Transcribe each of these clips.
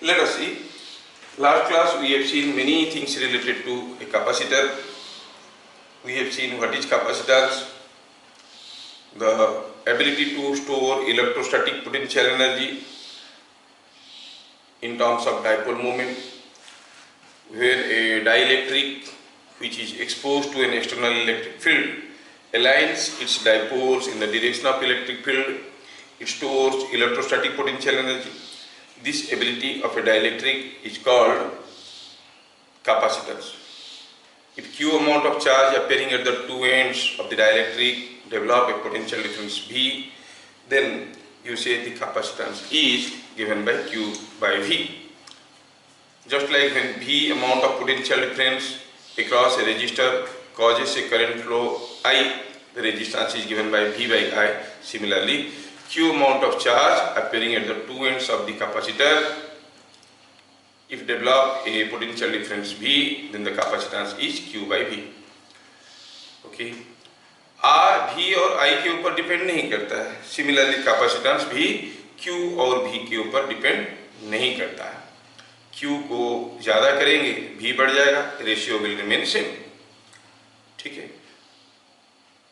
Let us see. Last class we have seen many things related to a capacitor. We have seen what is capacitance, the ability to store electrostatic potential energy in terms of dipole moment, where a dielectric which is exposed to an external electric field aligns its dipoles in the direction of electric field. It stores electrostatic potential energy. This ability of a dielectric is called capacitance. If Q amount of charge appearing at the two ends of the dielectric develop a potential difference V, then you say the capacitance is given by Q by V. Just like when V amount of potential difference across a resistor causes a current flow I, the resistance is given by V by I. Similarly, Q amount of charge appearing at the two ends of the capacitor, if develop a potential difference V, then the capacitance is Q by V. Okay. R V और I के ऊपर depend नहीं करता है. Similarly capacitance भी Q और V के ऊपर डिपेंड नहीं करता है. Q को ज़्यादा करेंगे V बढ़ जाएगा, रेशियो विल रिमेन सेम. ठीक है.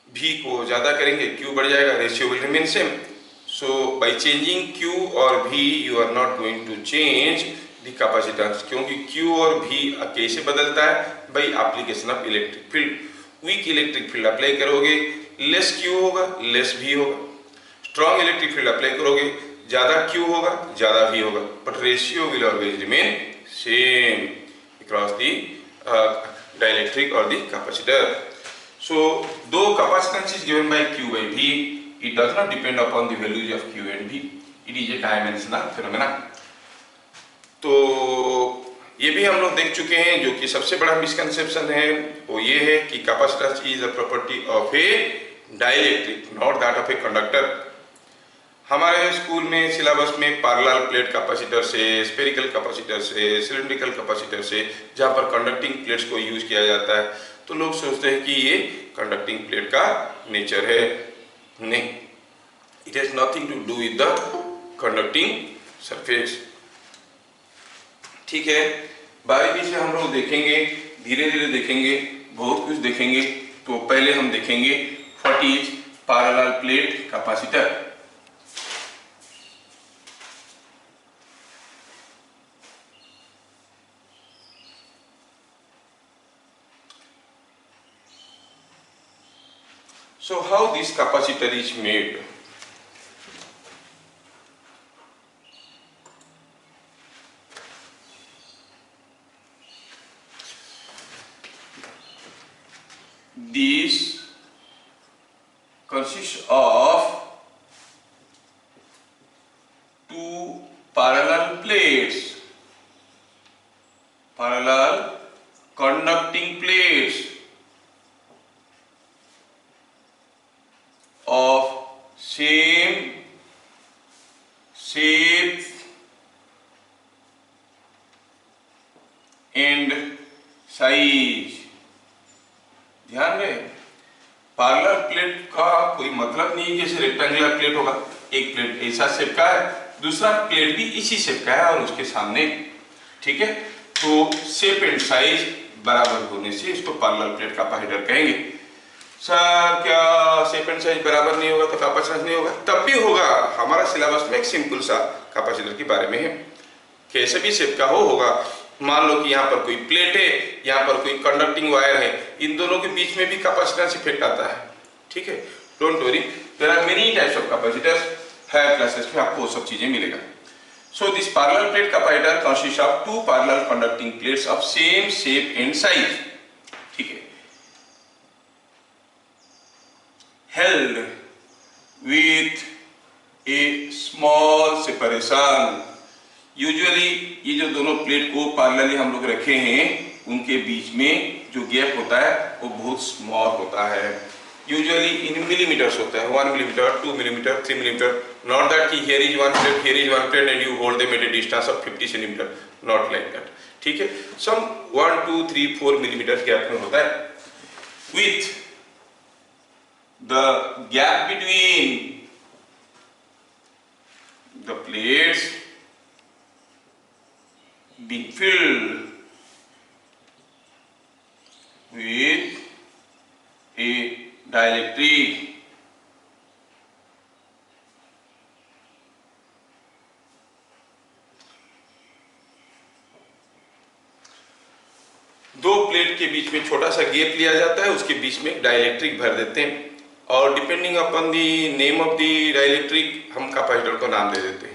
V को ज़्यादा करेंगे Q बढ़ जाएगा, ratio will remain same. So by changing Q और V you are not going to change the capacitance. क्योंकि Q और V कैसे बदलता है? By application of electric field. Weak electric field apply करोगे लेस Q होगा, लेस V होगा. Strong electric field apply करोगे ज़्यादा Q होगा, ज़्यादा V होगा. But ratio will always remain same across the dielectric और दी capacitor. So though capacitance is given by Q by V, it does not depend upon the values of Q and V. It is a dimensional phenomena. तो ये भी हम लोग देख चुके हैं. जो कि सबसे बड़ा मिसकंसेप्शन है वो ये है कि capacitance is a property of A dielectric, not that of a conductor. हमारे स्कूल में सिलेबस में पैरेलल प्लेट कैपेसिटर से, स्फेरिकल कैपेसिटर से, सिलिंड्रिकल कैपेसिटर से, जहाँ पर कंडक्टिंग प्लेट्स को यूज किया जाता है, तो लोग सोचते हैं कि ये कंडक्टिंग प्लेट का नेचर है. नहीं, it has nothing to do with the conducting surface. ठीक है. बारीकी से हम लोग देखेंगे, धीरे धीरे देखेंगे, बहुत कुछ देखेंगे. तो पहले हम देखेंगे what is parallel plate capacitor. So how this capacitor is made? These consists of two parallel plates, parallel conducting plates of same shape and size. ध्यान रहे, पैरेलल प्लेट का कोई मतलब नहीं जैसे रेक्टेंगुलर प्लेट होगा. एक प्लेट ऐसा शेप का है, दूसरा प्लेट भी इसी शेप का है और उसके सामने. ठीक है. तो शेप एंड साइज बराबर होने से इसको पैरेलल प्लेट कैपेसिटर कहेंगे. सर क्या शेप एंड साइज बराबर नहीं होगा तो कैपेसिटेंस नहीं होगा? तब भी होगा. हमारा सिलेबस में एक सिंपल सा कैपेसिटर के बारे में है. कैसे भी शेप का होगा. मान लो कि यहाँ पर कोई प्लेट है, यहाँ पर कोई कंडक्टिंग वायर है, इन दोनों के बीच में भी कैपेसिटेंस इफेक्ट आता है. ठीक है. Don't worry, there are many types of capacitors. Higher classes में आपको सब चीजें मिलेगा. So this parallel plate capacitor consist of two parallel conducting plates of same shape and size. ठीक है. Held with a small separation. Usually ये जो दोनों प्लेट को पैरेलली हम लोग रखे हैं, उनके बीच में जो गैप होता है वो बहुत स्मॉल होता है. यूजुअली इन मिलीमीटर्स होता है. 1 millimetre, 2 millimetre, 3 millimetre. Not that कि here is one plate, here is one plate and you hold them at a distance of 50 centimetre. Not like that. ठीक है. सम 1, 2, 3, 4 मिलीमीटर गैप में होता है. With the gap between the plates being filled with a dielectric. दो plate के बीच में छोटा सा गैप लिया जाता है, उसके बीच में डाइलेक्ट्रिक भर देते हैं और depending upon the name of the dielectric हम कैपेसिटर को नाम दे देते हैं।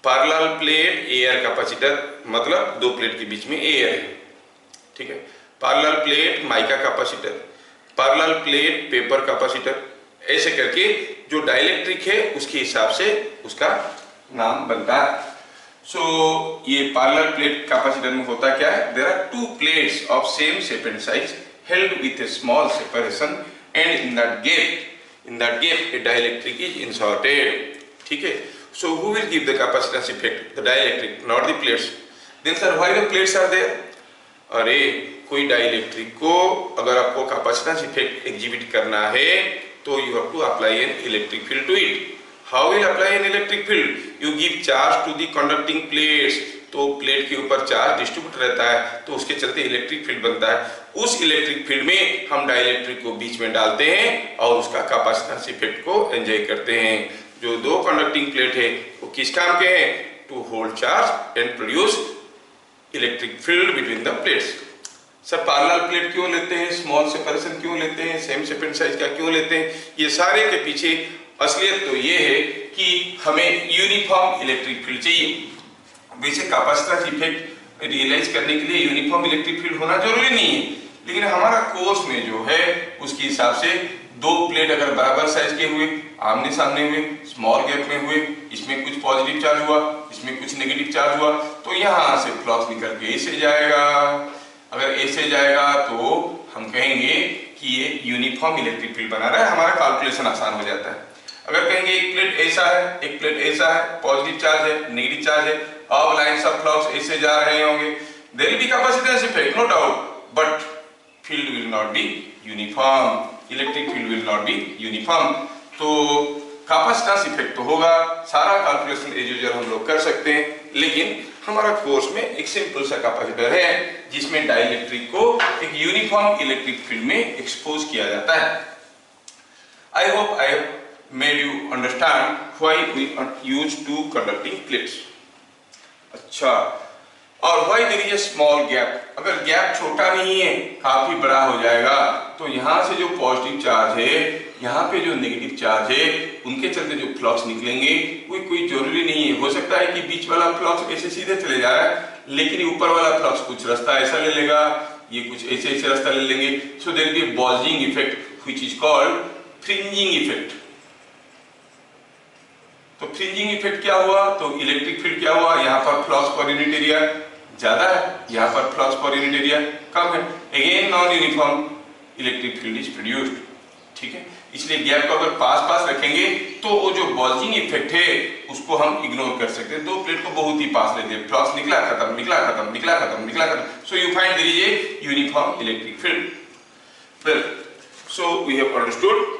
पैरेलल प्लेट एयर कैपेसिटर, मतलब दो प्लेट के बीच में एयर है, ठीक है। Parallel plate mica capacitor, parallel plate paper capacitor, ऐसे करके जो डाइलेक्ट्रिक है उसके हिसाब से उसका नाम बनता है। सो ये पैरेलल प्लेट कैपेसिटर में होता क्या है, there are two plates of same shape and size held with a small separation and in that gap a dielectric is inserted, ठीक है। So who will give the capacitance effect, the dielectric not the plates. Then sir why the plates are there? अरे कोई dielectric को अगर आपको capacitance effect exhibit करना है तो you have to apply an electric field to it. How will apply an electric field? You give charge to the conducting plates, तो plate के ऊपर चार्ज डिस्ट्रीब्यूट रहता है तो उसके चलते इलेक्ट्रिक फील्ड बनता है। उस इलेक्ट्रिक फील्ड में हम डाइलेक्ट्रिक को बीच में डालते हैं और उसका कैपेसिटेंस इफेक्ट को एंजॉय करते हैं। जो दो कंडक्टिंग प्लेट है वो किस काम के हैं? To hold charge and produce electric field between the plates. Sir parallel plate क्यों लेते हैं, स्मॉल सेपरेशन क्यों लेते हैं, सेम शेप एंड साइज का क्यों लेते हैं? ये सारे के पीछे असलियत तो ये है कि हमें यूनिफॉर्म इलेक्ट्रिक फील्ड चाहिए। वैसे कैपेसिटेंस इफेक्ट रियलाइज करने के लिए यूनिफॉर्म इलेक्ट्रिक फील्ड होना जरूरी नहीं है, लेकिन हमारा कोर्स में जो है उसके हिसाब से दो प्लेट अगर बराबर साइज के हुए, आमने सामने हुए, स्मॉल गैप में हुए, इसमें कुछ पॉजिटिव चार्ज हुआ, इसमें कुछ नेगेटिव चार्ज हुआ, तो यहाँ से फ्लक्स निकल के ऐसे जाएगा। अगर ऐसे जाएगा तो हम कहेंगे कि ये यूनिफॉर्म इलेक्ट्रिक फील्ड बना रहा है, हमारा कैलकुलेशन आसान हो जाता है। अगर कहेंगे एक प्लेट ऐसा है, एक प्लेट ऐसा है, पॉजिटिव चार्ज है, नेगेटिव चार्ज है, अब लाइंस ऑफ फ्लक्स ऐसे जा रहे होंगे, there will be capacitance effect no doubt, but field will not be uniform, electric field will not be uniform. तो कैपेसिटेंस इफेक्ट तो होगा, सारा कैलकुलेशन एज यूजुअल हम लोग कर सकते हैं, लेकिन हमारा कोर्स में एक सिंपल सा कैपेसिटर है जिसमें डाइलेक्ट्रिक को एक यूनिफॉर्म इलेक्ट्रिक फील्ड में एक्सपोज किया जाता है। I hope I made you understand why we use two conducting plates। अच्छा, और why there is a small gap? अगर गैप छोटा नहीं है, काफी बड़ा हो जाएगा, तो यहाँ से जो पॉजिटिव चार्ज है, यहाँ पे जो नेगेटिव चार्ज है, उनके चलते जो फ्लक्स निकलेंगे वो कोई जरूरी नहीं है। हो सकता है कि बीच वाला फ्लक्स ऐसे सीधे चले जा रहा है, लेकिन ऊपर वाला फ्लक्स कुछ रास्ता ऐसा ले लेगा, ये कुछ ऐसे रास्ता ले लेंगे। So there will be bulging effect which is called fringing effect. तो फ्रिंजिंग इफेक्ट क्या हुआ? तो इलेक्ट्रिक फील्ड क्या हुआ? यहाँ पर फ्लक्स पर यूनिट एरिया ज्यादा है, यहाँ पर फ्लक्स पर यूनिट एरिया कम है, again non uniform electric field is produced, ठीक है। इसलिए गैप को अगर पास पास रखेंगे तो वो जो बल्जिंग इफेक्ट है उसको हम इग्नोर कर सकते हैं। दो प्लेट को बहुत ही पास लेते हैं, फ्लक्स निकला खत्म, निकला खत्म, निकला खत्म, निकला खत्म, so you find there is a uniform electric field. Well, so we have understood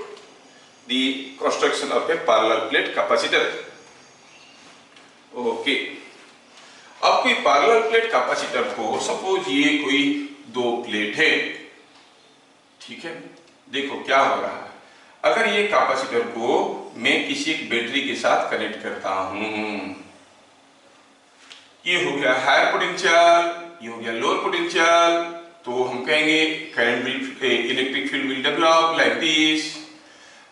the construction of a parallel plate capacitor। Okay, अब कोई पैरेलल प्लेट कैपेसिटर को सपोज ये कोई दो प्लेट है, ठीक है। देखो क्या हो रहा है, अगर ये कैपेसिटर को मैं किसी एक बैटरी के साथ कनेक्ट करता हूं, ये हो गया हायर पोटेंशियल, ये हो गया लोअर पोटेंशियल, तो हम कहेंगे current will, electric field will develop like this.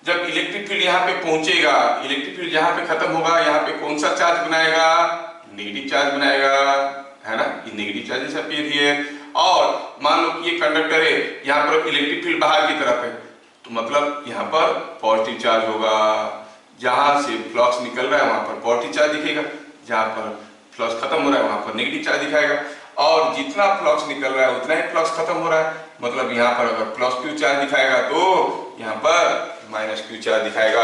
जब इलेक्ट्रिक फील्ड यहाँ पे पहुंचेगा, इलेक्ट्रिक फील्ड जहाँ पे खत्म होगा, यहाँ पे कौन सा चार्ज बनाएगा? नेगेटिव चार्ज बनाएगा, है ना, ये नेगेटिव चार्जेस अपीयर हियर। और मान लो कि ये कंडक्टर है, यहाँ पर इलेक्ट्रिक फील्ड बाहर की तरफ है, तो मतलब यहाँ पर पॉजिटिव चार्ज होगा, जहां से फ्लक्स निकल रहा है वहां पर पॉजिटिव चार्ज दिखेगा, जहां पर फ्लक्स खत्म हो रहा है वहां पर नेगेटिव चार्ज दिखाएगा, और जितना फ्लक्स निकल रहा है उतना ही फ्लक्स खत्म हो रहा है, मतलब यहाँ पर अगर प्लस क्यू चार्ज दिखाएगा तो यहाँ पर माइनस क्यू चार्ज दिखाएगा।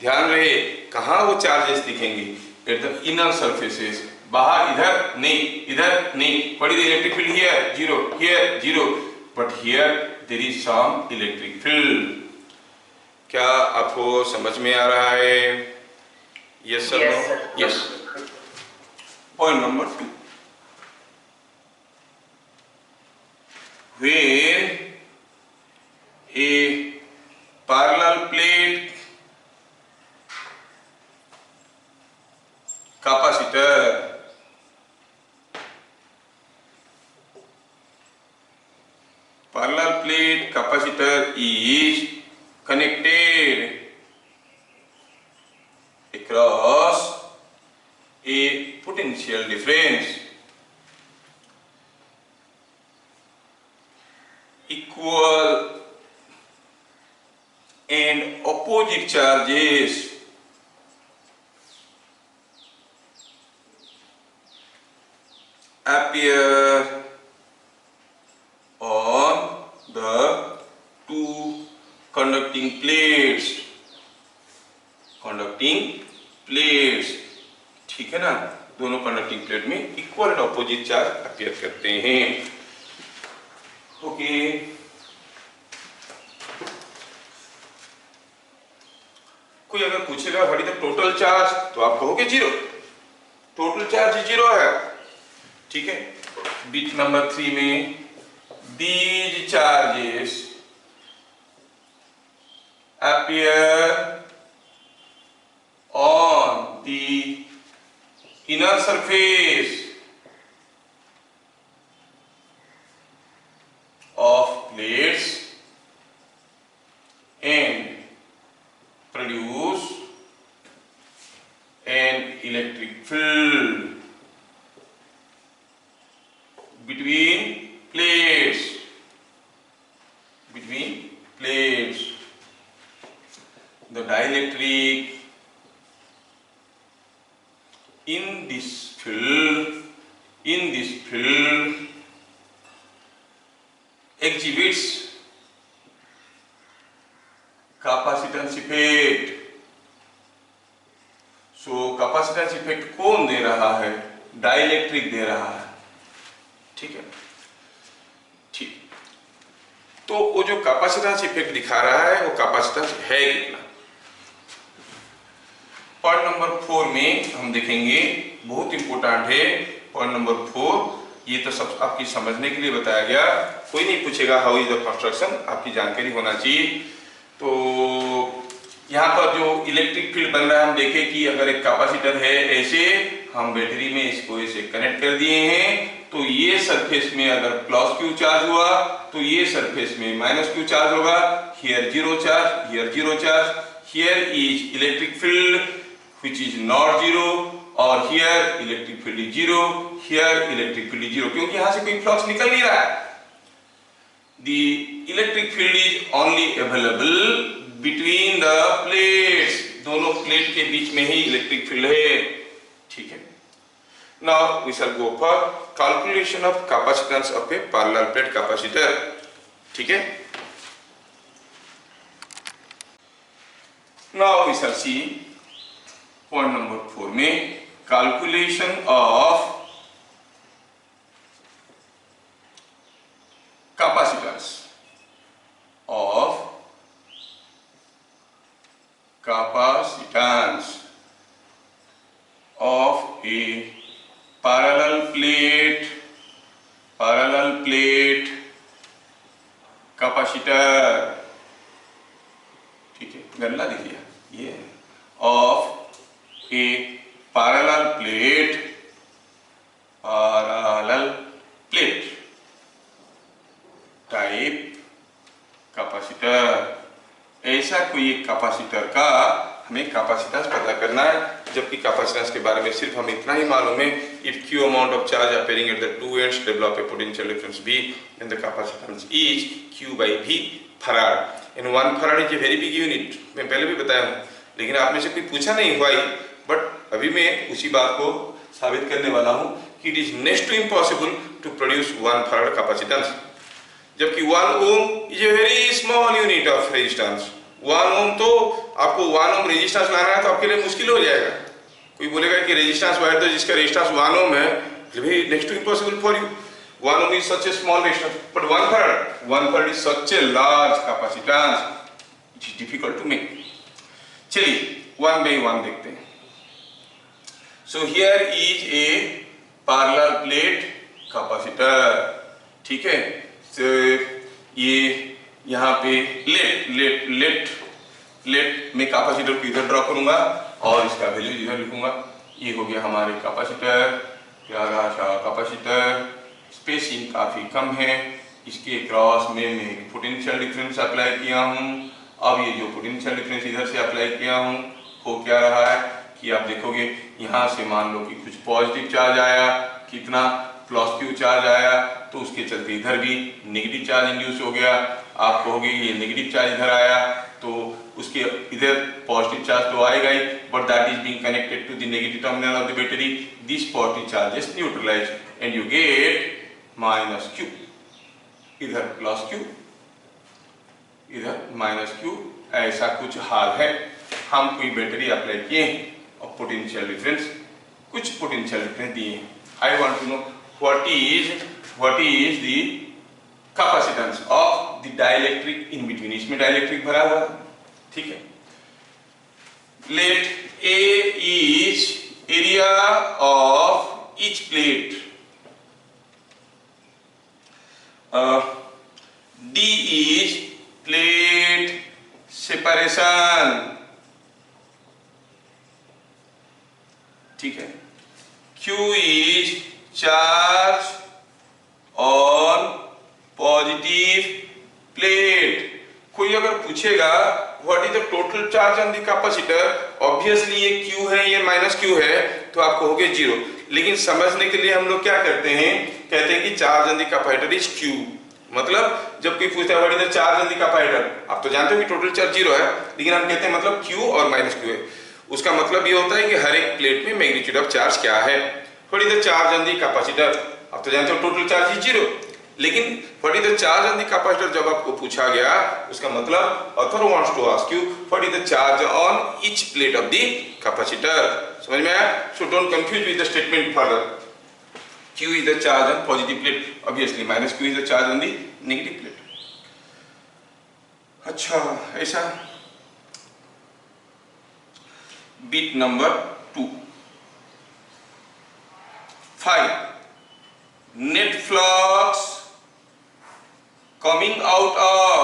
ध्यान रहे कहाँ वो चार्जेस दिखेंगे? एट द इनर सरफेसेस, बाहर, इधर नहीं। What is the electric field? Here zero, here zero, but here there is some electric field. क्या आपको समझ में आ रहा है? Yes sir, no? Yes. Point number 2, where a parallel plate capacitor is connected across a potential difference equal and opposite charges appear on the two conducting plates. ठीक है ना, दोनों कंडक्टिंग प्लेट में equal and opposite charge appear करते हैं। Okay, कोई अगर पूछेगा what is the total charge, तो आप कहोगे जीरो, टोटल चार्ज जीरो है। ठीक है, बिट नंबर 3 में these charges appear on the inner surface of plates and produce an electric field between plates. The dielectric in this field exhibits capacitance effect. So capacitance effect कौन दे रहा है? Dielectric दे रहा है। ठीक है, ठीक, तो वो जो कैपेसिटेंस इफेक्ट दिखा रहा है वो कैपेसिटेंस है कितना। पॉइंट नंबर 4 में हम देखेंगे, बहुत इंपॉर्टेंट है पॉइंट नंबर 4। ये तो सब आपकी समझने के लिए बताया गया, कोई नहीं पूछेगा हाउ इज द कंस्ट्रक्शन, आपकी जानकारी होना चाहिए। तो यहाँ पर जो इलेक्ट्रिक फील्ड बन रहा है, हम देखें कि अगर एक कैपेसिटर है, ऐसे हम बैटरी में इसको ऐसे कनेक्ट कर दिए हैं, तो ये सरफेस में अगर प्लस क्यू चार्ज हुआ तो ये सरफेस में माइनस क्यू चार्ज होगा। Here zero charge, here zero charge, here is electric field which is not zero, और here electric field is zero, here electric field is zero, क्योंकि यहाँ से कोई फ्लक्स निकल नहीं रहा है। The electric field is only available between the plates, दोनों प्लेट के बीच में ही इलेक्ट्रिक फील्ड है। ठीक है, now we shall go for calculation of capacitance of a parallel plate capacitor। ठीक है, now we shall see point number 4 में calculation of capacitance of A parallel plate capacitor. ठीक है, गणना देखिए, ये of a parallel plate type capacitor. ऐसा कोई एक कैपेसिटर का हमें कैपेसिटेंस पता करना है, जबकि कैपेसिटेंस के बारे में सिर्फ हमें इतना ही मालूम है, if q amount of charge appearing at the two ends develop a potential difference V and the capacitance is q by V farad, and 1 farad is a very big unit। मैं पहले भी बताया हूँ, लेकिन आप में से कोई पूछा नहीं हुआ ही, बट अभी मैं उसी बात को साबित करने वाला हूँ कि it is next to impossible to produce 1 farad capacitance, जबकि 1 ohm is a very small unit of resistance. 1 ohm तो आपको 1 ओम रेजिस्टेंस लाना है तो आपके लिए मुश्किल हो जाएगा। कोई बोलेगा कि रेजिस्टेंस वायर तो जिसका रेजिस्टेंस 1 ओम है, भाई next to impossible for you. 1 ohm is such a small resistance, but 1 farad is such a large capacitance, it is difficult to make. चलिए one by one देखते हैं. So here is a parallel plate capacitor, ठीक है. तो ये यहाँ पे late मैं कैपेसिटर को इधर ड्रॉ करूंगा और इसका वैल्यू इधर लिखूंगा। ये हो गया हमारे कैपेसिटर, प्यारा सा कैपेसिटर, स्पेसिंग काफी कम है, इसके क्रॉस में मैं पोटेंशियल डिफरेंस अप्लाई किया हूँ। अब ये जो पोटेंशियल डिफरेंस इधर से अप्लाई किया हूँ हो क्या रहा है कि आप देखोगे यहाँ से मान लो कि कुछ पॉजिटिव चार्ज आया, कितना +Q चार्ज आया, तो उसके चलते इधर भी नेगेटिव चार्ज इंड्यूस हो गया। आप कहोगे ये नेगेटिव चार्ज इधर आया तो उसके इधर पॉजिटिव चार्ज तो आएगा ही, but that is being connected to the negative terminal of the battery, this positive charge is neutralised and you get -Q, इधर +Q, इधर -Q, ऐसा कुछ हाल है। हम कोई बैटरी अप्लाई किए और पोटेंशियल डिफरेंस, कुछ पोटेंशियल डिफरेंस दिए। I want to know what is the capacitance of the dielectric in between, इसमें डाइलेक्ट्रिक भरा हुआ है, ठीक है। Let A is area of each plate, D is plate separation, ठीक है। Q is charge on positive plate। कोई अगर पूछेगा what is the total charge on the capacitor, obviously ये Q है, ये -Q है, तो आप कहोगे 0। लेकिन समझने के लिए हम लोग क्या करते हैं, कहते हैं कि charge on the capacitor is Q। मतलब जब कोई पूछता है what is the charge on the capacitor, आप तो जानते हो कि टोटल चार्ज 0 है, लेकिन हम कहते हैं मतलब Q और -Q है। उसका मतलब ये होता है कि हर एक प्लेट में मैग्नीट्यूड ऑफ चार्ज क्या है। What is the charge on the capacitor, आप तो जानते हो टोटल चार्ज इज 0, लेकिन what is the charge on the capacitor जब आपको पूछा गया, उसका मतलब author wants to ask you what is the charge on each plate of the capacitor. समझ में आया? So don't confuse with the statement further. Q is the charge on positive plate, obviously -Q is the charge on the negative plate। अच्छा, ऐसा। Bit number 2, 5 net flux coming out of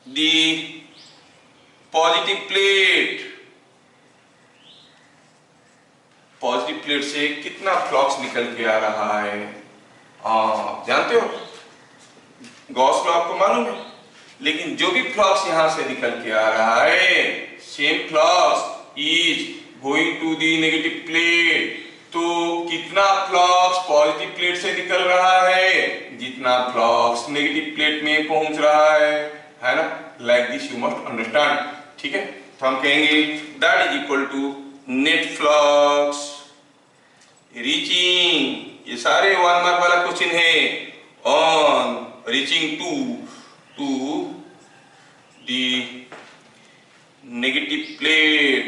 the positive plate, positive plate से कितना flux निकल के आ रहा है। जानते हो गॉस लॉ आपको मालूम है, लेकिन जो भी फ्लक्स यहां से निकल के आ रहा है, same flux is going to the negative plate. तो कितना फ्लक्स पॉजिटिव प्लेट से निकल रहा है, जितना फ्लक्स नेगेटिव प्लेट में पहुंच रहा है ना। Like this you must understand, ठीक है। तो हम कहेंगे that is equal to net flux reaching, ये सारे 1 मार्क वाला क्वेश्चन है, on reaching to the negative plate.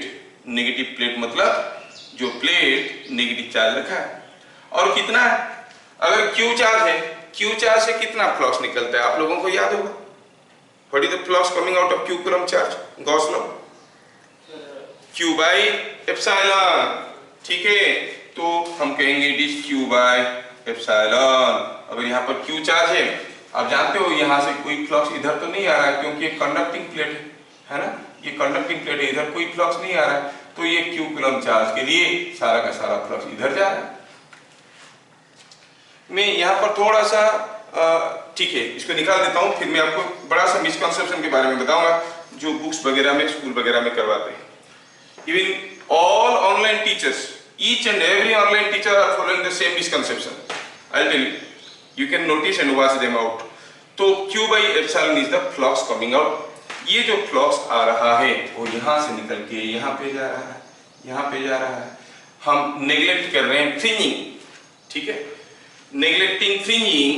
Negative plate मतलब जो प्लेट नेगेटिव चार्ज रखा है, और कितना है, अगर Q चार्ज है, Q चार्ज से कितना फ्लक्स निकलता है आप लोगों को याद होगा। What is the flux coming out of Q coulomb charge, Gauss law, Q by epsilon, ठीक है। तो हम कहेंगे it is Q by epsilon. अगर यहाँ पर Q चार्ज है, आप जानते हो यहाँ से कोई फ्लक्स इधर तो नहीं आ रहा है, क्योंकि ये कंडक्टिंग प्लेट है ना, ये कंडक्टिंग प्लेट है, इधर कोई फ्लक्स नहीं आ रहा है, तो ये Q कूलम्ब चार्ज के लिए सारा का सारा फ्लक्स इधर जा रहा है। मैं यहाँ पर थोड़ा सा ठीक है इसको निकाल देता हूँ, फिर मैं आपको बड़ा सा मिसकंसेप्शन के बारे में बताऊंगा जो बुक्स वगैरह में, स्कूल वगैरह में करवाते हैं। Even all online teachers, each and every online teacher are following the same misconception. I'll tell you. You can notice and wash them out. तो Q by epsilon is the flux coming out. ये जो flux आ रहा है वो यहाँ से निकल के यहाँ पे जा रहा है, यहाँ पे जा रहा है। हम नेग्लेक्ट कर रहे हैं फ्रिंजिंग, ठीक है। नेग्लेक्टिंग फ्रिंजिंग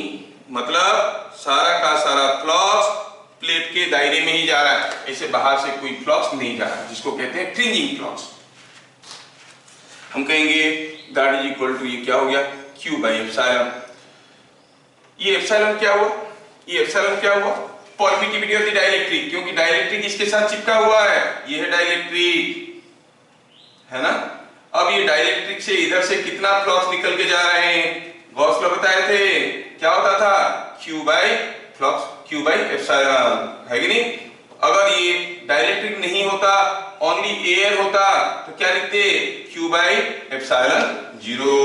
मतलब सारा का सारा फ्लक्स प्लेट के दायरे में ही जा रहा है, ऐसे बाहर से कोई फ्लक्स नहीं जा रहा, जिसको कहते हैं फ्रिंजिंग फ्लक्स। हम कहेंगे दैट इज इक्वल टू, ये क्या हो गया, Q बाई एप्सिलॉन। ये एप्सिलॉन क्या हुआ, ये एप्सिलॉन क्या हुआ, परमिटिविटी ऑफ द डाइलेक्ट्रिक, क्योंकि डाइलेक्ट्रिक इसके साथ चिपका हुआ है, ये है डाइलेक्ट्रिक, है ना। अब ये डाइलेक्ट्रिक से इधर से कितना फ्लक्स निकल के जा रहे हैं, गॉस लॉ बताए थे, क्या होता था, Q by flux, Q by epsilon, है कि नहीं। अगर ये डाइलेक्ट्रिक नहीं होता, ओनली एयर होता, तो क्या लिखते, Q बाई एप्सिलॉन जीरो।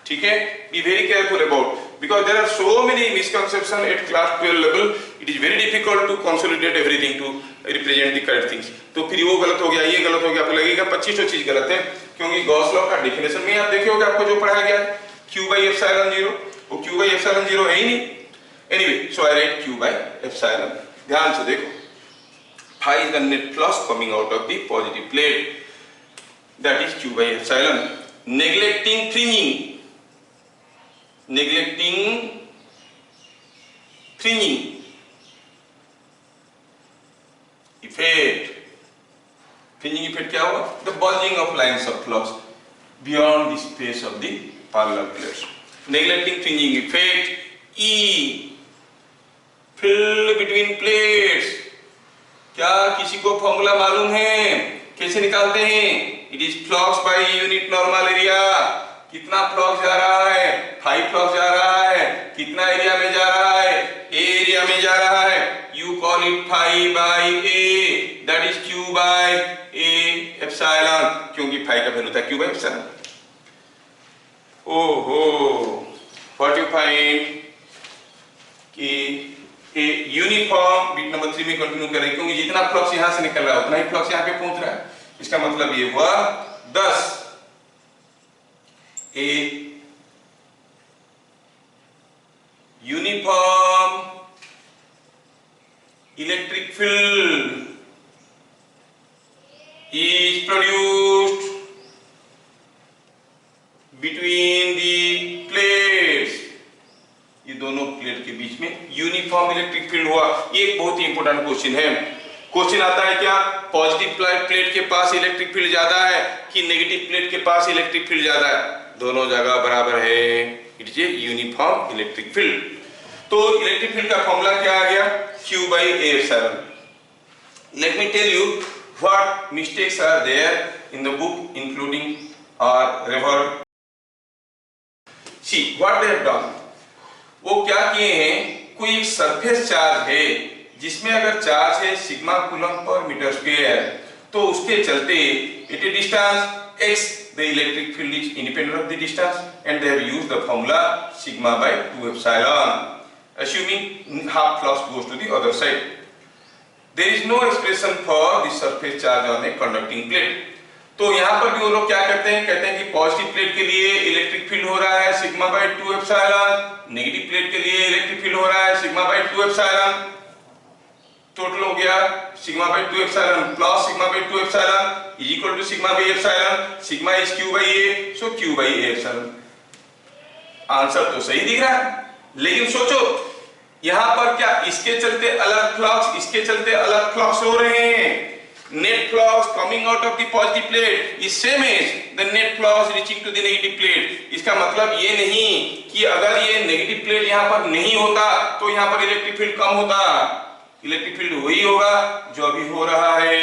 ठीक है, be very careful about, because there are so many misconceptions at class 12 level, it is very difficult to consolidate everything to represent the correct things। तो फिर वो गलत हो गया, ये गलत हो गया, आपको लगेगा 25 चीज गलत है, क्योंकि गॉस लॉ का डेफिनेशन में आप देखे होगे, आपको जो पढ़ाया गया है Q बाई एप्सिलॉन जीरो, वो Q बाई एप्सिलॉन जीरो है ही नहीं। Anyway, so I right Q by epsilon. ध्यान से देखो, phi is the net flux coming out of the positive plate, that is Q by epsilon। neglecting fringing, effect, fringing effect क्या हुआ, the bulging of lines of flux beyond the space of the parallel plates। neglecting fringing effect, E, fill between plates। क्या किसी को formula मालूम है, कैसे निकालते हैं, it is flux by unit normal area. कितना फ्लक्स जा रहा है, 5 फ्लक्स जा रहा है, कितना एरिया में जा रहा है, ए एरिया में जा रहा है, you call it 5 by A, that is Q by A epsilon, क्योंकि 5 का वैल्यू था Q बाय एप्सिलॉन। ओहो, व्हाट यू फाइंड कि ए यूनिफॉर्म, बिट नंबर 3 में कंटिन्यू करें, क्योंकि जितना फ्लक्स यहां से निकल रहा है उतना ही फ्लक्स यहां पे पहुंच रहा है। इसका मतलब ये हुआ 10। ए uniform electric field is produced between the plates. ये दोनों प्लेट के बीच में यूनिफॉर्म इलेक्ट्रिक फील्ड हुआ। ये एक बहुत ही इंपॉर्टेंट क्वेश्चन है। क्वेश्चन आता है क्या, पॉजिटिव प्लेट के पास इलेक्ट्रिक फील्ड ज्यादा है कि नेगेटिव प्लेट के पास इलेक्ट्रिक फील्ड ज्यादा है, दोनों जगह बराबर है, it is a uniform electric field. तो इलेक्ट्रिक फील्ड का फॉर्मूला क्या आ गया, Q by A epsilon। Let me tell you what mistakes are there in the book including और refer. See what they have done, वो क्या किए हैं, कोई एक सरफेस चार्ज है जिसमें अगर चार्ज है सिग्मा कूलम पर मीटर स्क्वायर, तो उसके चलते at a distance x the electric field is independent of the distance and they have used the formula sigma by 2 epsilon, assuming half flux goes to the other side। there is no expression for the surface charge on a conducting plate। तो यहाँ पर भी वो लोग क्या करते हैं, कहते हैं कि पॉजिटिव प्लेट के लिए इलेक्ट्रिक फील्ड हो रहा है sigma by 2 epsilon, negative plate के लिए इलेक्ट्रिक फील्ड हो रहा है सिग्मा बाय 2 एप्सिलॉन। टोटल हो गया sigma by 2 epsilon plus sigma by 2 epsilon is equal to sigma by epsilon, sigma is Q by A, so Q by A epsilon. Answer तो सही दिख रहा है, लेकिन सोचो यहाँ पर क्या इसके चलते अलग फ्लक्स, इसके चलते अलग फ्लक्स हो रहे हैं। net flux coming out of the positive plate is same as the net flux reaching to the negative plate। इसका मतलब ये नहीं कि अगर ये नेगेटिव प्लेट यहाँ पर नहीं होता तो यहाँ पर इलेक्ट्रिक फील्ड कम होता, इलेक्ट्रिक फील्ड वही होगा जो अभी हो रहा है।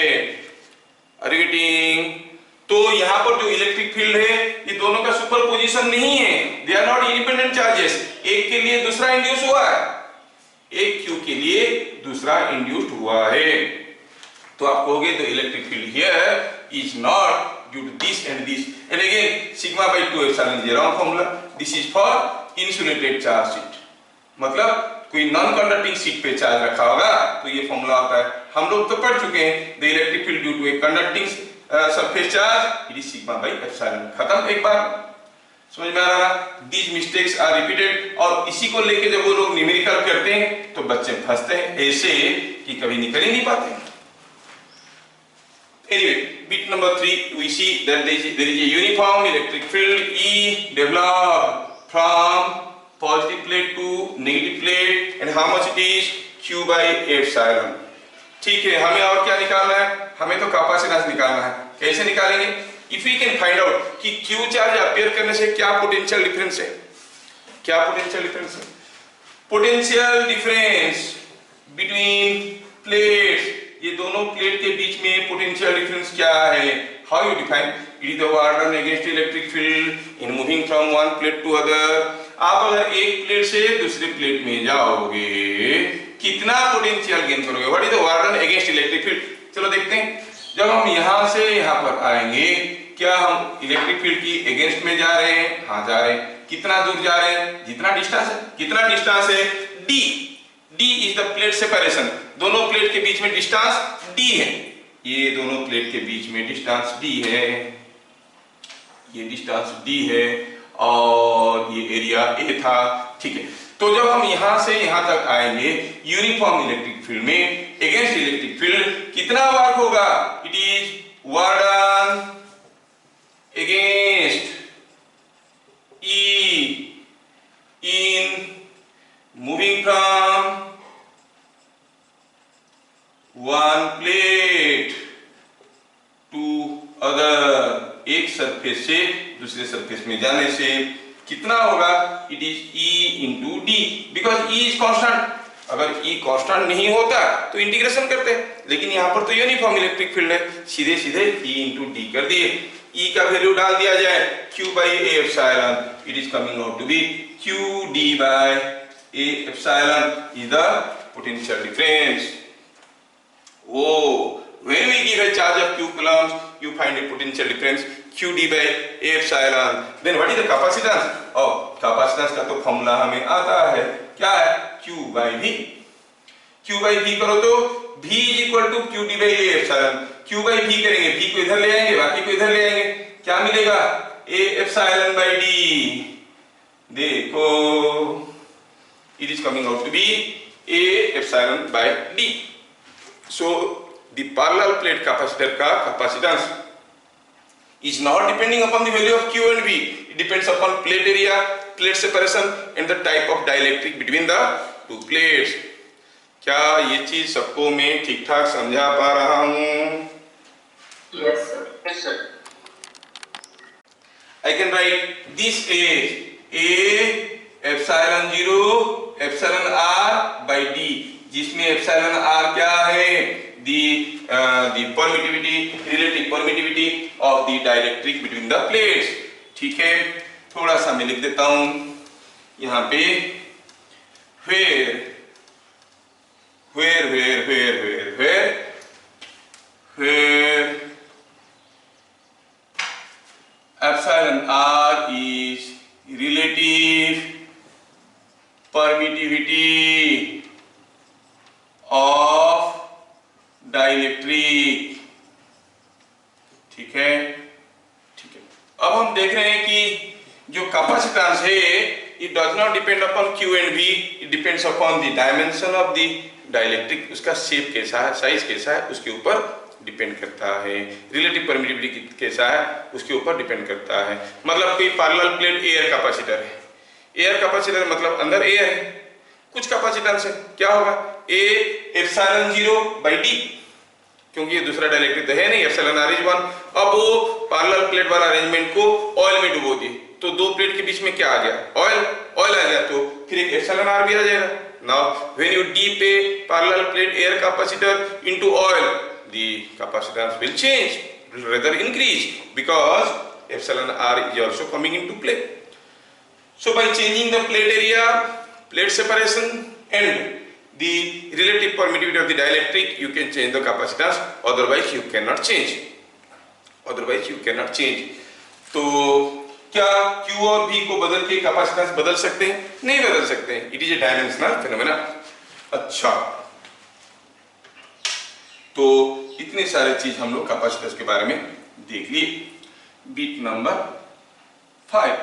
Are you getting? तो यहाँ पर जो इलेक्ट्रिक फील्ड है ये दोनों का सुपरपोजिशन नहीं है, they are not independent charges. एक के लिए दूसरा इंड्यूस हुआ है, एक Q के लिए दूसरा इंड्यूस्ड हुआ है। तो आप कहोगे the electric field here is not due to this and this, and again sigma by 2 epsilon is wrong formula, this is for insulated charge sheet. मतलब कोई नॉन कंडक्टिंग शीट पे चार्ज रखा होगा तो ये फॉर्मूला होता है। हम लोग तो पढ़ चुके हैं the electric field due to a conducting surface charge it is sigma by epsilon. खत्म, एक बार समझ में आ रहा है। दीज मिस्टेक्स आर रिपीटेड, और इसी को लेके जब वो लोग न्यूमेरिकल करते हैं तो बच्चे फंसते हैं ऐसे कि कभी निकल ही नहीं पाते। Anyway, bit number 3, we see that there is a uniform electric field E developed from positive plate to negative plate, and how much it is Q by epsilon। ठीक है, हमें और क्या निकालना है, हमें तो कैपेसिटेंस निकालना है। कैसे निकालेंगे? If we can find out कि Q चार्ज अपेयर करने से क्या पोटेंशियल डिफरेंस है, क्या पोटेंशियल डिफरेंस है, पोटेंशियल डिफरेंस बिटवीन प्लेट्स, ये दोनों प्लेट के बीच में पोटेंशियल डिफरेंस क्या है, how you define, it is the work done against electric field in moving from one plate to other आप अगर एक प्लेट से दूसरे प्लेट में जाओगे कितना पोटेंशियल गेन करोगे? What is the work done against electric field? चलो देखते हैं। जब हम यहां से यहां पर आएंगे, क्या हम इलेक्ट्रिक फील्ड की अगेंस्ट में जा रहे हैं? हाँ जा रहे हैं। कितना दूर जा रहे हैं? जितना डिस्टेंस है। कितना डिस्टेंस है? D. D is the plate separation. दोनों प्लेट के बीच में डिस्टेंस डी है। ये दोनों प्लेट के बीच में डिस्टेंस डी है, ये डिस्टेंस डी है और ये एरिया ए था। ठीक है, तो जब हम यहां से यहां तक आएंगे यूनिफॉर्म इलेक्ट्रिक फील्ड में अगेंस्ट इलेक्ट्रिक फील्ड कितना वर्क होगा? It is work done against E in moving from one plate to other, एक सरफेस से दूसरे सरफेस में जाने से कितना होगा? It is E into D, because E is constant. अगर E कॉन्स्टेंट नहीं होता तो इंटीग्रेशन करते, लेकिन यहाँ पर तो यूनिफॉर्म इलेक्ट्रिक फील्ड है, सीधे सीधे E इंटू डी कर दिए। E का वैल्यू डाल दिया जाए Q by A epsilon, it is coming out to be QD by A epsilon is the potential difference. Oh, when we give a charge of Q coulombs, you find a potential difference QD by A epsilon. Then what is the capacitance? Oh, capacitance का तो formula हमें आता है, क्या है? Q by V. Q by V करो तो V is equal to QD by A epsilon. Q by V करेंगे, V को इधर ले आएंगे, बाकी को इधर ले आएंगे, क्या मिलेगा? A epsilon by D. देखो, it is coming out to be A epsilon by D. So the parallel plate capacitor का capacitance is not depending upon the value of Q and V. It depends upon plate area, plate separation and the type of dielectric between the two plates. क्या ये चीज सबको मैं ठीक ठाक समझा पा रहा हूँ? Yes sir. Yes sir. I can write this as A epsilon 0 epsilon R by D, जिसमें epsilon R क्या है? The permittivity, relative permittivity of the dielectric between the plates. ठीक है, थोड़ा सा मैं लिख देता हूँ यहाँ पे, where epsilon R is relative permittivity of dielectric. ठीक है, ठीक है। अब हम देख रहे हैं कि जो कैपेसिटेंस है it does not depend upon Q and V, it depends upon the dimension of the dielectric. उसका शेप कैसा है, साइज कैसा है, उसके ऊपर डिपेंड करता है। रिलेटिव परमिटिविटी कैसा है, उसके ऊपर डिपेंड करता है। मतलब कोई पैरेलल प्लेट एयर कैपेसिटर है, एयर कैपेसिटर मतलब अंदर एयर है, कुछ कैपेसिटेंस है, क्या होगा? A epsilon 0 by D, क्योंकि ये दूसरा डायलेक्ट्रिक तो है नहीं, epsilon R is 1। अब वो पैरेलल प्लेट वाला अरेंजमेंट को ऑयल में डुबो दिए, तो दो प्लेट के बीच में क्या आ गया? ऑयल आ गया, तो फिर एक epsilon R भी आ जाएगा। Now when you dip a parallel plate air capacitor into oil, the capacitance will change, will rather increase, because epsilon R is also coming into play. So by changing the plate area, plate separation and the relative permittivity of the dielectric, you can change the capacitance, otherwise you cannot change. तो क्या Q और V को बदल के capacitance बदल सकते हैं? नहीं बदल सकते हैं। It is A dimensional phenomena. अच्छा, तो इतने सारे चीज हम लोग कैपेसिटेंस के बारे में देख लिए। बीट नंबर 5,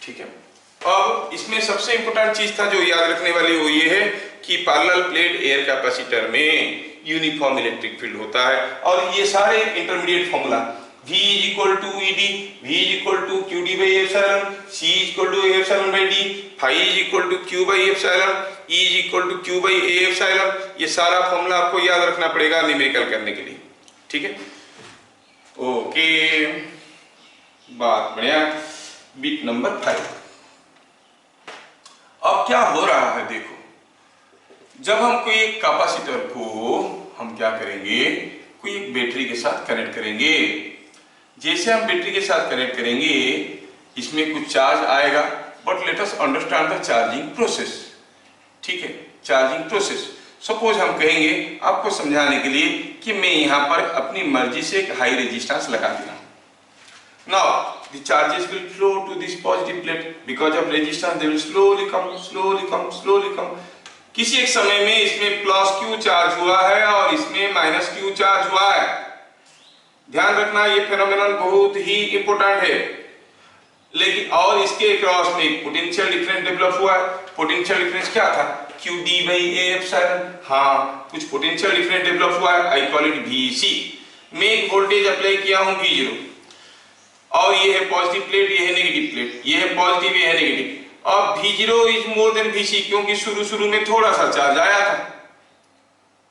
ठीक है। अब इसमें सबसे इंपॉर्टेंट चीज था जो याद रखने वाली वो ये है कि पैरेलल प्लेट एयर कैपेसिटर में यूनिफॉर्म इलेक्ट्रिक फील्ड होता है, और ये सारे intermediate formula V is equal to ED, V is equal to QD by epsilon, C is equal to A epsilon by D, phi is equal to Q by epsilon, E is equal to Q by A epsilon, ये सारा formula आपको याद रखना पड़ेगा numerical करने के लिए, ठीक है? ओके, बात बढ़िया। Bit number 5। अब क्या हो रहा है देखो, जब हम कोई एक कैपेसिटर को हम क्या करेंगे, कोई एक बैटरी के साथ कनेक्ट करेंगे। जैसे हम बैटरी के साथ कनेक्ट करेंगे, इसमें कुछ चार्ज आएगा, but let us understand the charging process. ठीक है, चार्जिंग प्रोसेस। सपोज हम कहेंगे आपको समझाने के लिए कि मैं यहाँ पर अपनी मर्जी से एक हाई रेजिस्टेंस लगा दिया। Now the charges will flow to this positive plate because of resistance. They will slowly come, slowly come, slowly come. किसी एक समय में इसमें प्लस क्यू चार्ज हुआ है और इसमें माइनस क्यू चार्ज हुआ है। ध्यान रखना, ये फेनोमेनन बहुत ही इंपॉर्टेंट है। लेकिन और इसके क्रॉस में पोटेंशियल डिफरेंस डेवलप हुआ है। पोटेंशियल डिफरेंस क्या था? Q D by A epsilon. हाँ, कुछ पोटेंशियल डिफरेंस डेवलप हुआ है, आई कॉल इट वीसी। मैं एक वोल्टेज अप्लाई किया हूं V0 और ये है पॉजिटिव प्लेट, ये है नेगेटिव प्लेट, ये है पॉजिटिव, ये है नेगेटिव। अब V0 is more than Vc, क्योंकि शुरू में थोड़ा सा चार्ज आया था,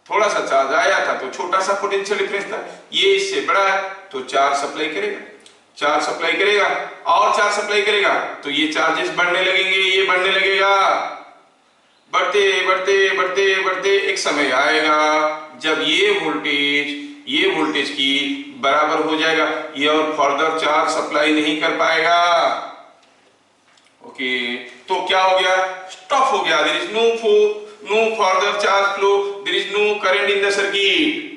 थोड़ा सा चार्ज आया था तो छोटा सा पोटेंशियल डिफरेंस था। ये इससे बड़ा है तो चार्ज सप्लाई करेगा, चार्ज सप्लाई करेगा और चार्ज सप्लाई करेगा तो ये चार्जेस बढ़ने लगेंगे, ये बढ़ने लगेगा। बढ़ते बढ़ते बढ़ते बढ़ते एक समय आएगा जब ये वोल्टेज की बराबर हो जाएगा, ये और फर्दर चार्ज सप्लाई नहीं कर पाएगा। ओके, तो क्या हो गया? स्टॉप हो गया। There is no further charge flow, there is no current in the circuit.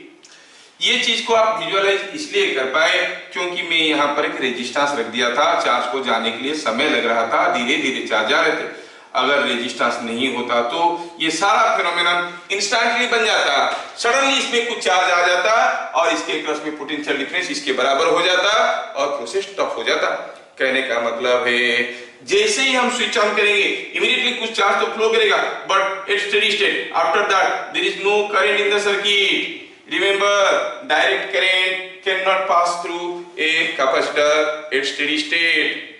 ये चीज को आप विजुअलाइज इसलिए कर पाए क्योंकि मैं यहाँ पर एक रेजिस्टेंस रख दिया था, चार्ज को जाने के लिए समय लग रहा था, धीरे धीरे चार्ज आ रहे थे। अगर रेजिस्टेंस नहीं होता तो ये सारा फिनोमेनन इंस्टेंटली बन जाता, सडनली इसमें कुछ चार्ज आ जाता और इसके क्रॉस में पोटेंशियल डिफरेंस इसके बराबर हो जाता और प्रोसेस स्टॉप हो जाता। कहने का मतलब है जैसे ही हम स्विच ऑन करेंगे इमीडिएटली कुछ चार्ज तो फ्लो करेगा, but at steady state after that there is no current in the circuit. Remember, direct current can not pass through a capacitor at steady state.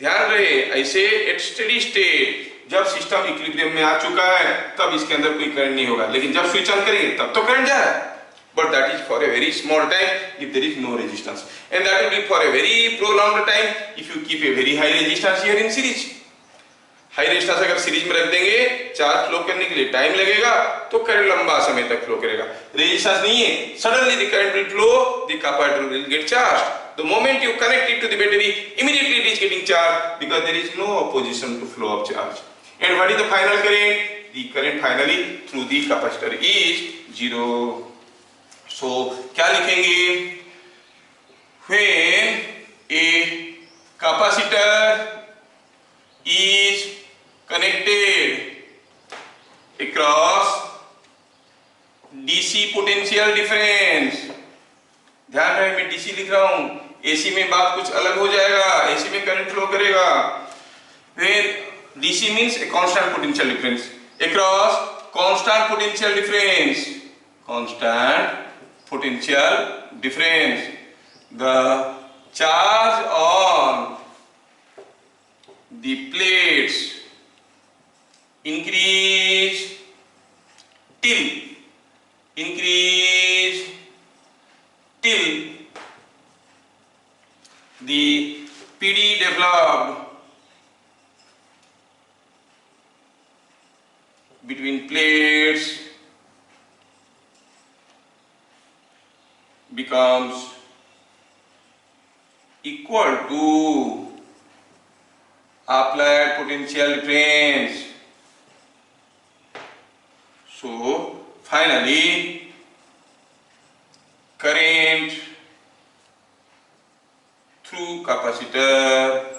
ध्यान रहे, ऐसे एट स्टेडी स्टेट जब system equilibrium में आ चुका है तब इसके अंदर कोई करंट नहीं होगा, लेकिन जब स्विच ऑन करेंगे तब तो करंट जाए, but that is for a very small time if there is no resistance, and that will be for a very prolonged time if you keep a very high resistance here in series. High resistance अगर series में रख देंगे, charge flow करने के लिए time लगेगा तो current लंबा समय तक फ्लो करेगा। रेजिस्टेंस नहीं है, suddenly the current will flow, the capacitor will get charge. The moment you connect it to the battery, immediately it is getting charged because there is no opposition to flow of charge. And what is the final current? The current finally through the capacitor is 0. So क्या लिखेंगे? When a capacitor is connected across DC potential difference, ध्यान रहे मैं DC लिख रहा हूं, AC में बात कुछ अलग हो जाएगा, AC में करंट फ्लो करेगा। Where DC means a constant potential difference across constant potential difference, constant potential difference, the charge on the plates increase till the PD developed between plates becomes equal to applied potential difference. So finally current through capacitor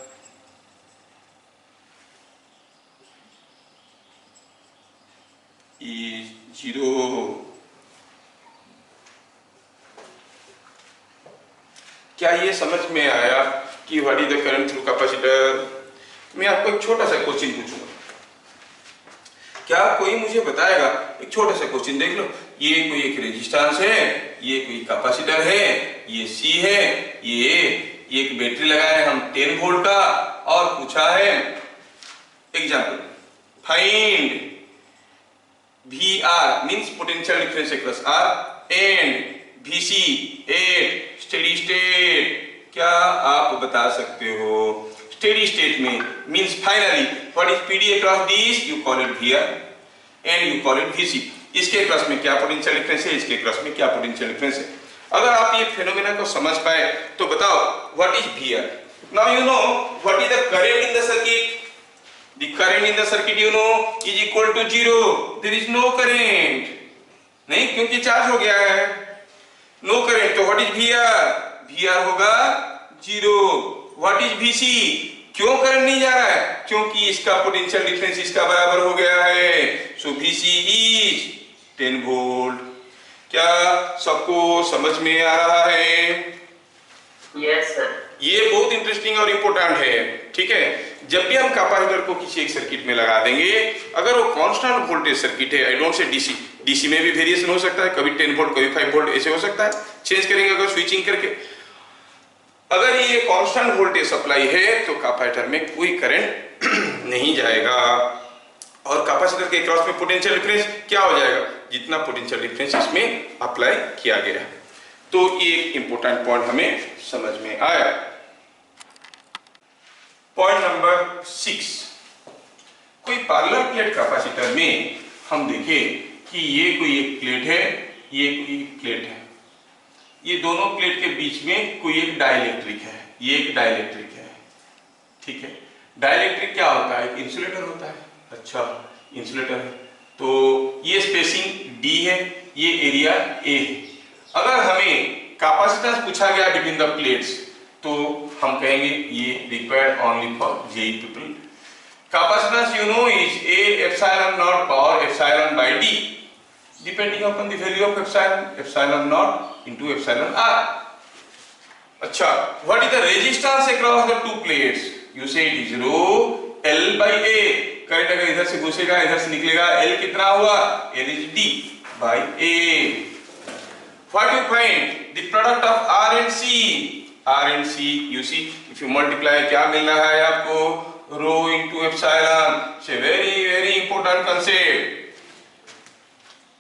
is 0. क्या ये समझ में आया कि what is the current through capacitor? मैं आपको एक छोटा सा क्वेश्चन पूछूंगा, क्या कोई मुझे बताएगा? एक छोटा सा क्वेश्चन देख लो, ये कोई एक रेजिस्टेंस है, ये कोई कैपेसिटर है, ये C है, ये एक बैटरी लगाया है हम 10 वोल्ट का और पूछा है example find VR means potential difference across R and VC at steady state। क्या आप बता सकते हो स्टेडी स्टेट में means finally what is PD across these? You call it VR and you call it VC। इसके cross में क्या potential difference है, इसके क्रॉस में क्या पोटेंशियल डिफरेंस है। अगर आप ये फेनोमेना को समझ पाए तो बताओ what is VR। Now you know what is the current in the circuit. The current in the circuit you know is equal to 0. There is no current. नहीं, क्योंकि चार्ज हो गया है. No current. तो what is VR? VR होगा 0. What is VC? क्यों current नहीं जा रहा है? क्योंकि इसका पोटेंशियल डिफरेंस इसका बराबर हो गया है. So VC is 10 volt. क्या सबको समझ में आ रहा है? Yes, sir. ये बहुत इंटरेस्टिंग और इम्पोर्टेंट है. ठीक है, जब भी हम कैपेसिटर को किसी एक सर्किट में लगा देंगे, अगर वो कांस्टेंट वोल्टेज सर्किट है, I don't say DC, DC में भी वेरिएशन हो सकता है, कभी 10 वोल्ट कभी 5 वोल्ट ऐसे हो सकता है, चेंज करेंगे अगर स्विचिंग करके. अगर ये कांस्टेंट वोल्टेज सप्लाई है तो कैपेसिटर में कोई करंट नहीं जाएगा. और कैपेसिटर के क्रॉस में पोटेंशियल डिफरेंस क्या हो जाएगा? जितना पोटेंशियल डिफरेंस इसमें अप्लाई किया गया. तो ये एक इंपॉर्टेंट पॉइंट हमें समझ में आया. पॉइंट नंबर 6, कोई पैरेलल प्लेट कैपेसिटर में हम देखें कि ये कोई एक प्लेट है, ये कोई एक प्लेट है, ये दोनों प्लेट के बीच में कोई एक डाइलेक्ट्रिक है, ये एक डाइलेक्ट्रिक है. ठीक है, डाइलेक्ट्रिक क्या होता है? एक इंसुलेटर होता है. अच्छा, इंसुलेटर है तो ये स्पेसिंग D है, ये एरिया A है. अगर हमें कैपेसिटेंस पूछा गया बिटवीन द प्लेट्स तो हम कहेंगे ये required only for JEE people. Capacitance you know is A epsilon nought power epsilon by D depending upon the value of epsilon nought into epsilon R. अच्छा, what is the resistance across the two plates? You say it is rho L by A. Current अगर इधर से घुसेगा इधर से निकलेगा, L कितना हुआ? L is D by A. What you find? The product of R and C. R and C, you see, if you multiply, क्या मिल रहा है आपको? Rho into epsilon. It's a very important concept.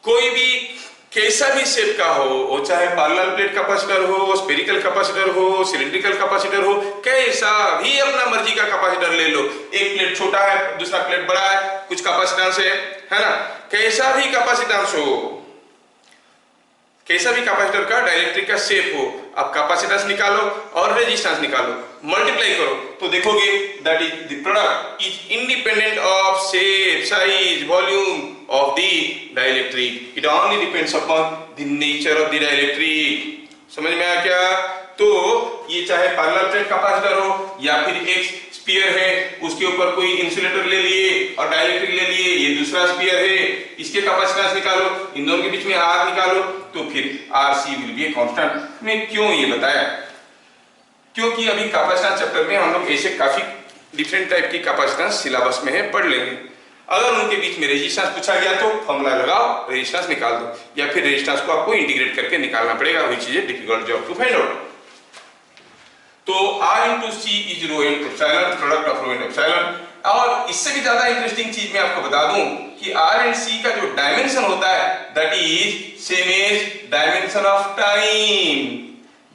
कोई भी कैसा भी शेप का हो, वो चाहे पैरेलल प्लेट कैपेसिटर हो, स्फेरिकल कैपेसिटर हो, सिलिंड्रिकल कैपेसिटर हो, कैसा भी अपना मर्जी का कैपेसिटर ले लो. एक प्लेट छोटा है, दूसरा प्लेट बड़ा है, कुछ कैपेसिटेंस है ना? कैसा भी कैपेसिटेंस हो, कैसा भी कैपेसिटर का डाइलेक्ट्रिक का शेप हो, आप कैपेसिटेंस निकालो और रेजिस्टेंस निकालो, मल्टीप्लाई करो तो देखोगे that is the product is independent of shape, size, volume of the dielectric. It only depends upon the nature of the dielectric. समझ में आया क्या? तो ये चाहे पैरेलल प्लेट कैपेसिटर हो या फिर एक स्फीयर है, उसके ऊपर कोई इंसुलेटर ले लिए और डाइलेक्ट्रिक ले लिए, ये दूसरा स्फीयर है, इसके कैपेसिटेंस निकालो, इन दोनों के बीच में R निकालो तो फिर RC will be a constant. मैं क्यों ये बताया? क्योंकि अभी कैपेसिटेंस चैप्टर में हम लोग ऐसे काफी डिफरेंट टाइप की कैपेसिटेंस सिलेबस में है, पढ़ लेंगे. अगर उनके बीच में रेजिस्टेंस पूछा गया तो फॉर्मूला लगाओ, रेजिस्टेंस निकाल दो, या फिर रेजिस्टेंस को आपको इंटीग्रेट करके निकालना पड़ेगा, which is a difficult job to find out. तो R into C is rho into epsilon, product of rho into epsilon. और इससे भी ज्यादा इंटरेस्टिंग चीज मैं आपको बता दूं कि R and C का जो डायमेंशन होता है that is same as dimension of time.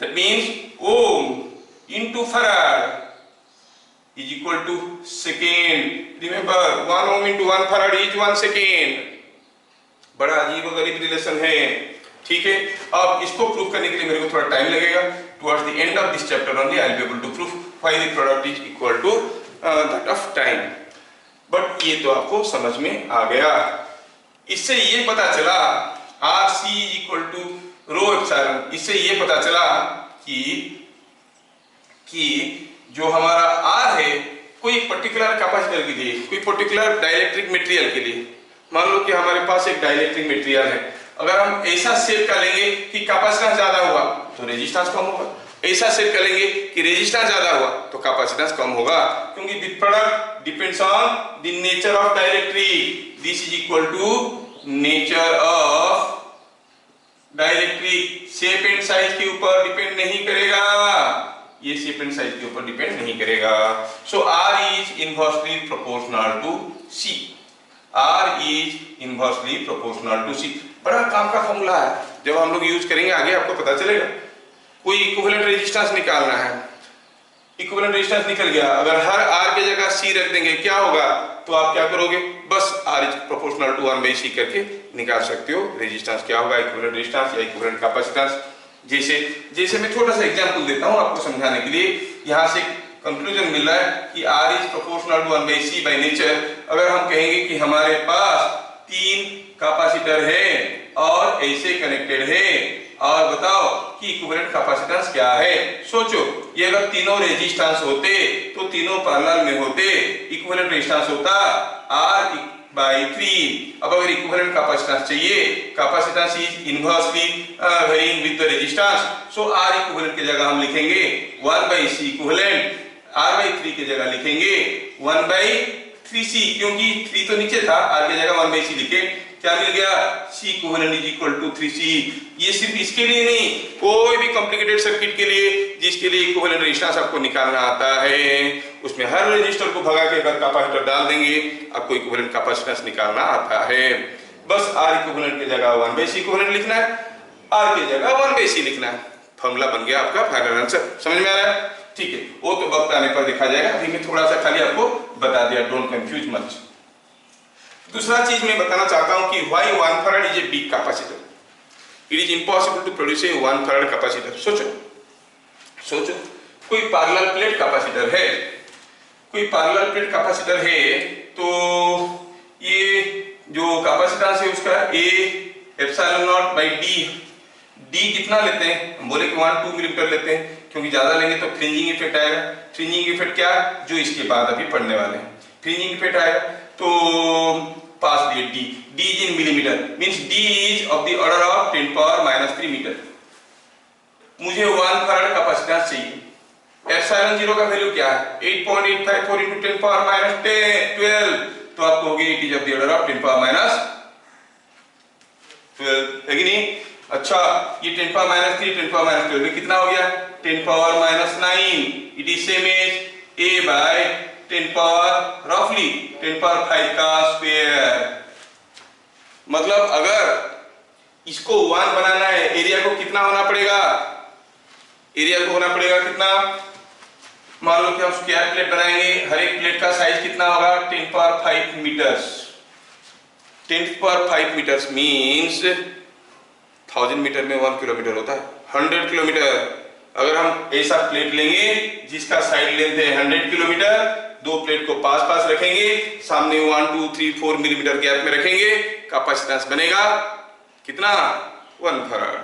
That means ohm into farad is equal to second. Remember, 1 ohm into 1 farad is 1 second. बड़ा अजीब और गरीब रिलेशन है. ठीक है, अब इसको प्रूफ करने के लिए मेरे को थोड़ा टाइम लगेगा. Towards the end of this chapter only I will be able to prove why the product is equal to that of time. But ये तो आपको समझ में आ गया. इससे ये पता चला RC is equal to rho epsilon. इससे ये पता चला कि जो हमारा R है कोई पर्टिकुलर कैपेसिटर के लिए, कोई पर्टिकुलर डाइलेक्ट्रिक मटेरियल के लिए, मान लो कि हमारे पास एक डाइलेक्ट्रिक मटेरियल है, अगर हम ऐसा शेप का लेंगे कि कैपेसिटेंस ज्यादा हुआ तो रेजिस्टेंस कम होगा, ऐसा शेप का लेंगे कि रेजिस्टेंस ज्यादा हुआ तो कैपेसिटेंस कम होगा, क्योंकि the product depends on the nature of dielectric. This is equal to nature of dielectric. Shape and size के ऊपर डिपेंड नहीं करेगा, ये शेप एंड साइज के ऊपर डिपेंड नहीं करेगा. So R is inversely proportional to C. R is inversely proportional to C. बड़ा काम का फॉर्मूला है, जब हम लोग यूज करेंगे आगे आपको पता चलेगा. कोई इक्विवेलेंट रेजिस्टेंस निकालना है, इक्विवेलेंट रेजिस्टेंस निकल गया, अगर हर R की जगह C रख देंगे क्या होगा? तो आप क्या करोगे? बस R is proportional to 1/C करके निकाल सकते हो रेजिस्टेंस क्या होगा, इक्विवेलेंट रेजिस्टेंस या इक्विवेलेंट कैपेसिटेंस. जैसे मैं छोटा सा एग्जांपल देता हूं आपको समझाने के लिए. यहां से कंक्लूजन मिल रहा है कि R is proportional to 1/c by nature. अगर हम कहेंगे कि हमारे पास 3 कैपेसिटर है और ऐसे कनेक्टेड है, और बताओ कि इक्विवेलेंट कैपेसिटेंस क्या है। सोचो, ये अगर तीनों रेजिस्टेंस होते तो तीनों पैरेलल में होते, इक्विवेलेंट रेजिस्टेंस होता R/3। अब अगर इक्विवेलेंट कैपेसिटेंस चाहिए, capacitance is inversely varying with the resistance, so R equivalent की जगह हम लिखेंगे 1/c इक्विवेलेंट, R/3 की जगह लिखेंगे 1/3c, क्योंकि 3 तो नीचे था, R की जगह 1/c लिखे, क्या मिल गया, C equivalent is equal to 3c। ये सिर्फ इसके लिए नहीं, कोई भी कॉम्प्लिकेटेड सर्किट के लिए जिसके लिए इक्विवेलेंट रेजिस्टेंस आपको निकालना आता है, उसमें हर रेजिस्टर को भगा के अगर कैपेसिटर डाल देंगे, आपको इक्विवेलेंट कैपेसिटेंस निकालना आता है। बस R इक्विवेलेंट की जगह 1/c इक्विवेलेंट लिखना है, R की जगह 1/c लिखना है, फॉर्मूला बन गया आपका फाइनल आंसर। समझ में आ रहा है? ठीक है, वो तो वक्त आने पर देखा जाएगा, अभी मैं थोड़ा सा खाली आपको बता दिया, डोंट कंफ्यूज मच। दूसरा चीज मैं बताना चाहता हूं कि why 1 farad is a big capacitor. It is impossible to produce a 1 farad capacitor. सोचो कोई पैरेलल प्लेट कैपेसिटर है, तो ये जो कैपेसिटेंस है उसका A epsilon not by D कितना लेते हैं, हम बोले कि 1-2 मिलीमीटर लेते हैं, क्योंकि ज्यादा लेंगे तो फ्रिंजिंग इफेक्ट आएगा। फ्रिंजिंग इफेक्ट क्या, जो इसके बाद अभी पढ़ने वाले हैं, फ्रिंजिंग इफेक्ट आएगा। तो पास दिए D is in millimetre, means D is of the order of 10⁻³ metre. मुझे 1 फैराड कैपेसिटेंस चाहिए। एप्सिलॉन 0 का वैल्यू क्या है, 8.854 × 10⁻12, तो आपको होगी it is of the order of 10⁻12 है कि नहीं। अच्छा, ये 10⁻³ 10⁻12 में कितना हो गया, 10⁻⁹। It is same as A by 10⁻, रफली 10⁵ का स्क्वायर। मतलब अगर इसको 1 बनाना है, एरिया को कितना होना पड़ेगा, एरिया को होना पड़ेगा कितना, मान लो कि हम स्क्वायर प्लेट बनाएंगे, हर एक प्लेट का साइज कितना होगा, 10⁵ मीटर्स। 10⁵ मीटर्स मींस 1000 मीटर में 1 किलोमीटर होता है, 100 किलोमीटर। अगर हम ऐसा प्लेट लेंगे जिसका साइड लेंथ है 100 किलोमीटर, दो प्लेट को पास पास रखेंगे, सामने 1, 2, 3, 4 मिलीमीटर गैप में रखेंगे, कैपेसिटेंस बनेगा कितना, 1 फैराड।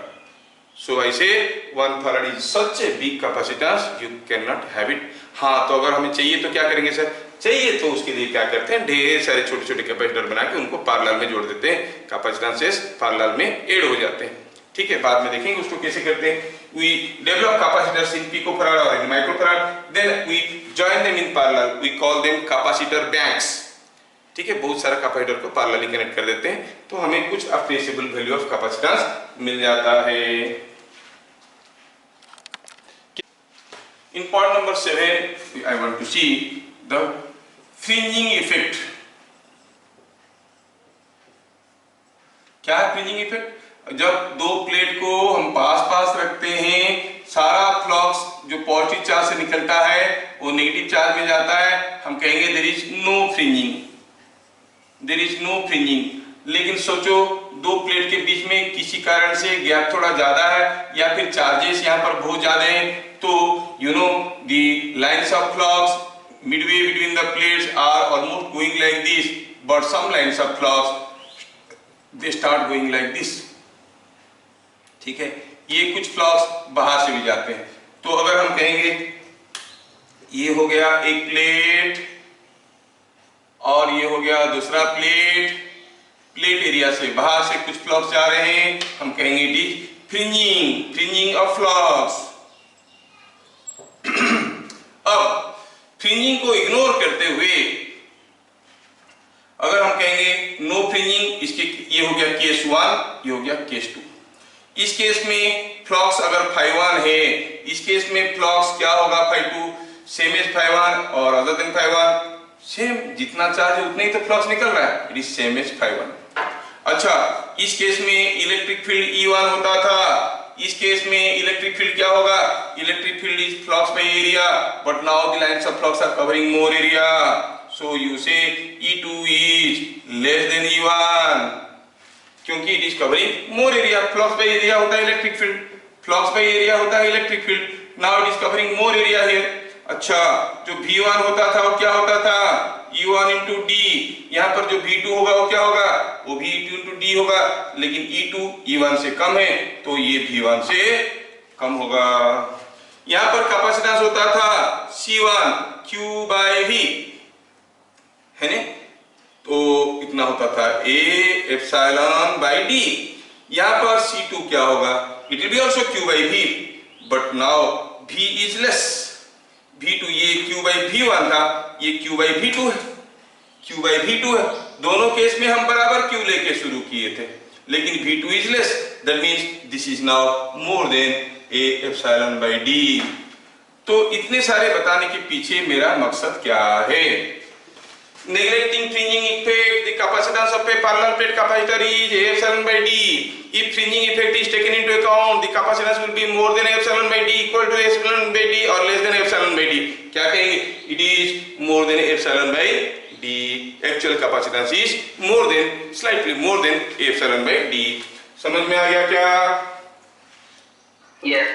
सो आई से 1 farad is such a big capacitance, you can not have it. हाँ, तो अगर हमें चाहिए तो क्या करेंगे सर, चाहिए तो उसके लिए क्या करते हैं, ढेर सारे छोटे छोटे कैपेसिटर बना के उनको पैरेलल में जोड़ देते हैं, कैपेसिटेंसेस पैरेलल में ऐड हो जाते हैं। ठीक है, बाद में देखेंगे उसको कैसे करते हैं। We develop capacitors in picofarad or in microfarad, then we join them in parallel, we call them capacitor banks। ठीक है, बहुत सारा कैपेसिटर को पैरेलली कनेक्ट कर देते हैं, तो हमें कुछ अप्रिशिएबल वैल्यू ऑफ कैपेसिटेंस मिल जाता है। In point number 7, I want to see the fringing effect। क्या है फ्रिंजिंग इफेक्ट? जब दो प्लेट को हम पास पास रखते हैं, सारा फ्लक्स जो पॉजिटिव चार्ज से निकलता है वो नेगेटिव चार्ज में जाता है, हम कहेंगे there is no fringing, there is no fringing. लेकिन सोचो दो प्लेट के बीच में किसी कारण से गैप थोड़ा ज्यादा है, या फिर चार्जेस यहाँ पर बहुत ज्यादा हैं, तो you know the lines of flux midway between the plates are almost going like this, but some lines of flux they start going like this. ठीक है, ये कुछ फ्लक्स बाहर से भी जाते हैं, तो अगर हम कहेंगे ये हो गया एक प्लेट और ये हो गया दूसरा प्लेट, प्लेट एरिया से बाहर से कुछ फ्लक्स जा रहे हैं, हम कहेंगे it is fringing, fringing of flux. अब फ्रिंजिंग को इग्नोर करते हुए अगर हम कहेंगे नो फ्रिंजिंग, इसके ये हो गया केस 1, ये हो गया केस 2। इस केस में फ्लक्स अगर φ1 है, इस केस में फ्लक्स क्या होगा, φ2 सेम एज φ1 और अदर देन φ1 सेम, जितना चार्ज है उतना ही तो फ्लक्स निकल रहा है, इट इज सेम एज φ1। अच्छा, इस केस में इलेक्ट्रिक फील्ड E1 होता था, इस केस में इलेक्ट्रिक फील्ड क्या होगा, electric field is flux by area, but now the lines of flux are covering more area, so you say E2 is less than E1, क्योंकि it is covering more area. Flux by area होता है electric field, flux by area होता है electric field, now it is covering more area here. अच्छा, जो V1 होता था वो क्या होता था, E1 इंटू डी। यहाँ पर जो V2 होगा वो क्या होगा, वो भी E2 इंटू डी होगा, लेकिन E2 E1 से कम है तो ये V1 से कम होगा। यहाँ पर कैपेसिटेंस होता था C1 Q बाय V, है ना, तो इतना होता था A एप्सिलॉन बाय डी। यहाँ पर C2 क्या होगा, it will be also Q by V, but now V is less. V2 ये Q बाई V1 था, ये Q बाई V2 है, Q बाई V2 है। दोनों केस में हम बराबर Q लेके शुरू किए थे, लेकिन V2 is less, that means this is now more than A epsilon by D। तो इतने सारे बताने के पीछे मेरा मकसद क्या है? Neglecting fringing effect, the capacitance of a parallel plate capacitor is epsilon by d. If fringing effect is taken into account, the capacitance will be more than epsilon by d, equal to epsilon by d or less than epsilon by d. क्या कहेंगे? It is more than epsilon by d. Actual capacitance is more than, slightly more than epsilon by d. समझ में आ गया क्या? Yes.